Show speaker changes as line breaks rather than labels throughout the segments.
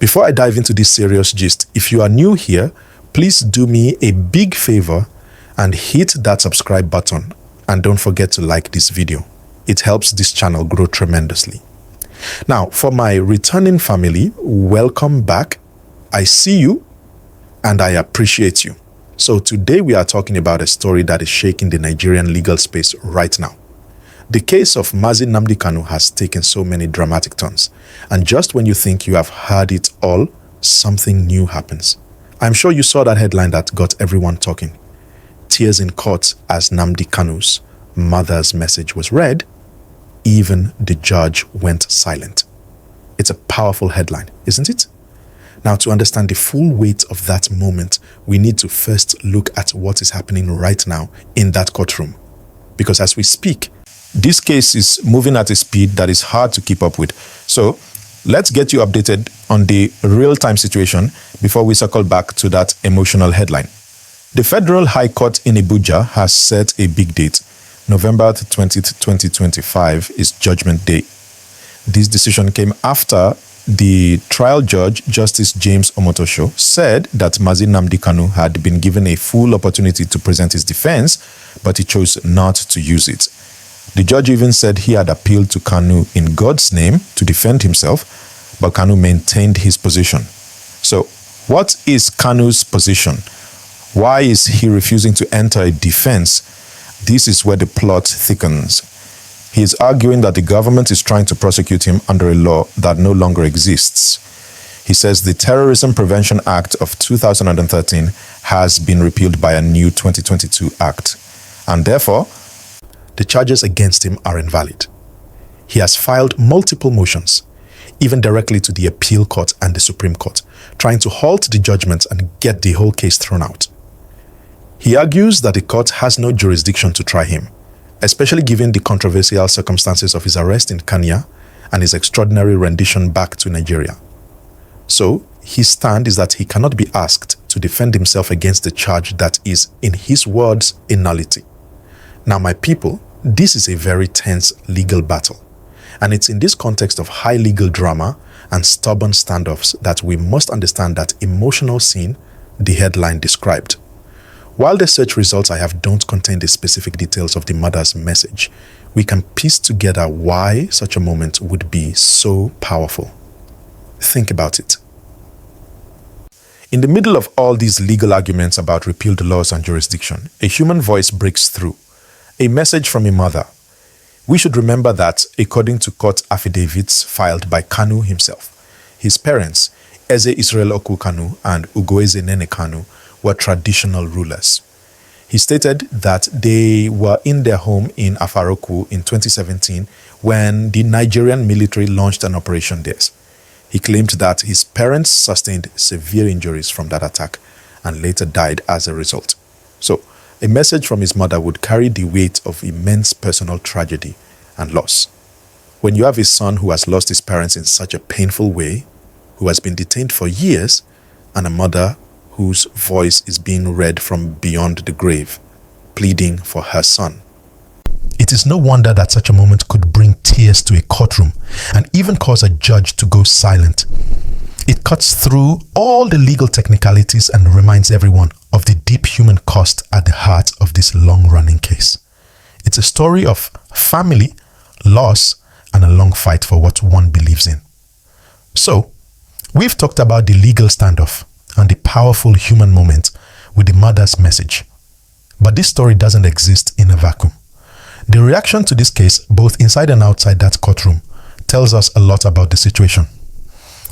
Before I dive into this serious gist, if you are new here, please do me a big favor and hit that subscribe button, and don't forget to like this video. It helps this channel grow tremendously. Now, for my returning family, welcome back. I see you and I appreciate you. So today we are talking about a story that is shaking the Nigerian legal space right now. The case of Nnamdi Kanu has taken so many dramatic turns, and just when you think you have heard it all, something new happens. I'm sure you saw that headline that got everyone talking. Tears in court as Nnamdi Kanu's mother's message was read. Even the judge went silent. It's a powerful headline, isn't it? Now, to understand the full weight of that moment, we need to first look at what is happening right now in that courtroom. Because as we speak, this case is moving at a speed that is hard to keep up with. So let's get you updated on the real-time situation before we circle back to that emotional headline. The Federal High Court in Abuja has set a big date. November 20th, 2025 is Judgment Day. This decision came after the trial judge, Justice James Omotosho, said that Nnamdi Kanu had been given a full opportunity to present his defense, but he chose not to use it. The judge even said he had appealed to Kanu in God's name to defend himself, but Kanu maintained his position. So, what is Kanu's position? Why is he refusing to enter a defense? This is where the plot thickens. He is arguing that the government is trying to prosecute him under a law that no longer exists. He says the Terrorism Prevention Act of 2013 has been repealed by a new 2022 Act, and therefore, the charges against him are invalid. He has filed multiple motions, even directly to the Appeal Court and the Supreme Court, trying to halt the judgment and get the whole case thrown out. He argues that the court has no jurisdiction to try him, especially given the controversial circumstances of his arrest in Kenya and his extraordinary rendition back to Nigeria. So, his stand is that he cannot be asked to defend himself against the charge that is, in his words, a nullity. Now, my people, this is a very tense legal battle, and it's in this context of high legal drama and stubborn standoffs that we must understand that emotional scene the headline described. While the search results I have don't contain the specific details of the mother's message, we can piece together why such a moment would be so powerful. Think about it. In the middle of all these legal arguments about repealed laws and jurisdiction, a human voice breaks through. A message from a mother. We should remember that, according to court affidavits filed by Kanu himself, his parents, Eze Afaraukwu Kanu and Ugoeze Nene Kanu, were traditional rulers. He stated that they were in their home in Afaraukwu in 2017 when the Nigerian military launched an operation there. He claimed that his parents sustained severe injuries from that attack and later died as a result. So, a message from his mother would carry the weight of immense personal tragedy and loss. When you have a son who has lost his parents in such a painful way, who has been detained for years, and a mother whose voice is being read from beyond the grave, pleading for her son. It is no wonder that such a moment could bring tears to a courtroom and even cause a judge to go silent. It cuts through all the legal technicalities and reminds everyone of the deep human cost at the heart of this long-running case. It's a story of family, loss, and a long fight for what one believes in. So, we've talked about the legal standoff and the powerful human moment with the mother's message. But this story doesn't exist in a vacuum. The reaction to this case, both inside and outside that courtroom, tells us a lot about the situation.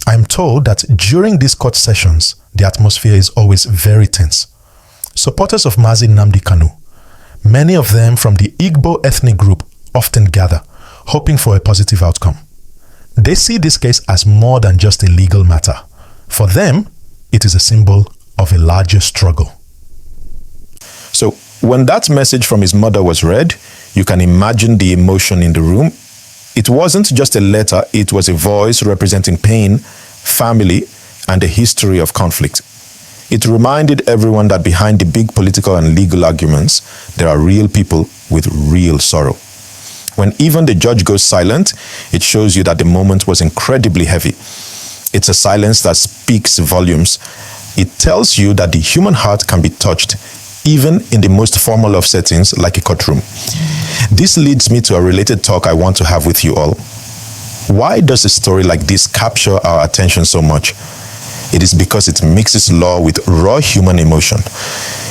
I'm told that during these court sessions, the atmosphere is always very tense. Supporters of Nnamdi Kanu, many of them from the Igbo ethnic group, often gather, hoping for a positive outcome. They see this case as more than just a legal matter. For them, it is a symbol of a larger struggle. So, when that message from his mother was read, you can imagine the emotion in the room. It wasn't just a letter, it was a voice representing pain, family, and a history of conflict. It reminded everyone that behind the big political and legal arguments, there are real people with real sorrow. When even the judge goes silent, it shows you that the moment was incredibly heavy. It's a silence that speaks volumes. It tells you that the human heart can be touched, even in the most formal of settings like a courtroom. This leads me to a related talk I want to have with you all. Why does a story like this capture our attention so much? It is because it mixes law with raw human emotion.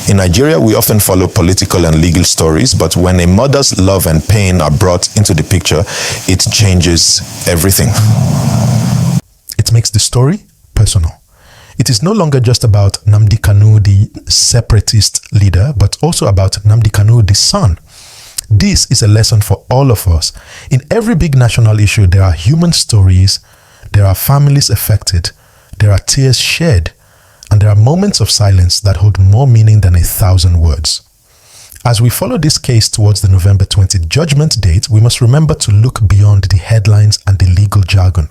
In Nigeria, we often follow political and legal stories, but when a mother's love and pain are brought into the picture, it changes everything. It makes the story personal. It is no longer just about Nnamdi Kanu, the separatist leader, but also about Nnamdi Kanu, the son. This is a lesson for all of us. In every big national issue, there are human stories, there are families affected, there are tears shed, and there are moments of silence that hold more meaning than 1,000 words. As we follow this case towards the November 20th judgment date, we must remember to look beyond the headlines and the legal jargon.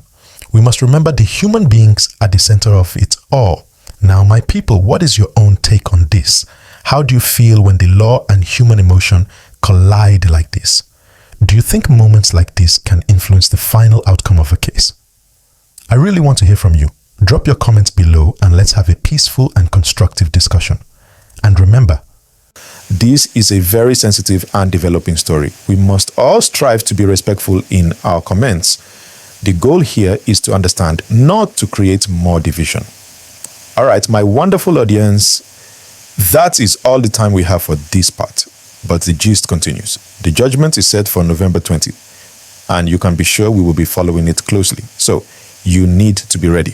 We must remember the human beings at the center of it all. Now, my people, what is your own take on this? How do you feel when the law and human emotion collide like this? Do you think moments like this can influence the final outcome of a case? I really want to hear from you. Drop your comments below and let's have a peaceful and constructive discussion. And remember, this is a very sensitive and developing story. We must all strive to be respectful in our comments. The goal here is to understand, not to create more division. All right, my wonderful audience, that is all the time we have for this part. But the gist continues. The judgment is set for November 20th, and you can be sure we will be following it closely. So you need to be ready.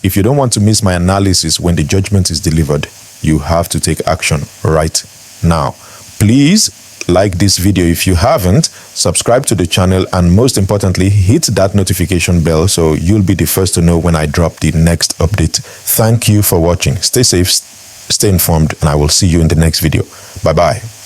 If you don't want to miss my analysis when the judgment is delivered, you have to take action right now. Please like this video if you haven't, subscribe to the channel, and most importantly, hit that notification bell so you'll be the first to know when I drop the next update. Thank you for watching. Stay safe, stay informed, and I will see you in the next video. Bye-bye.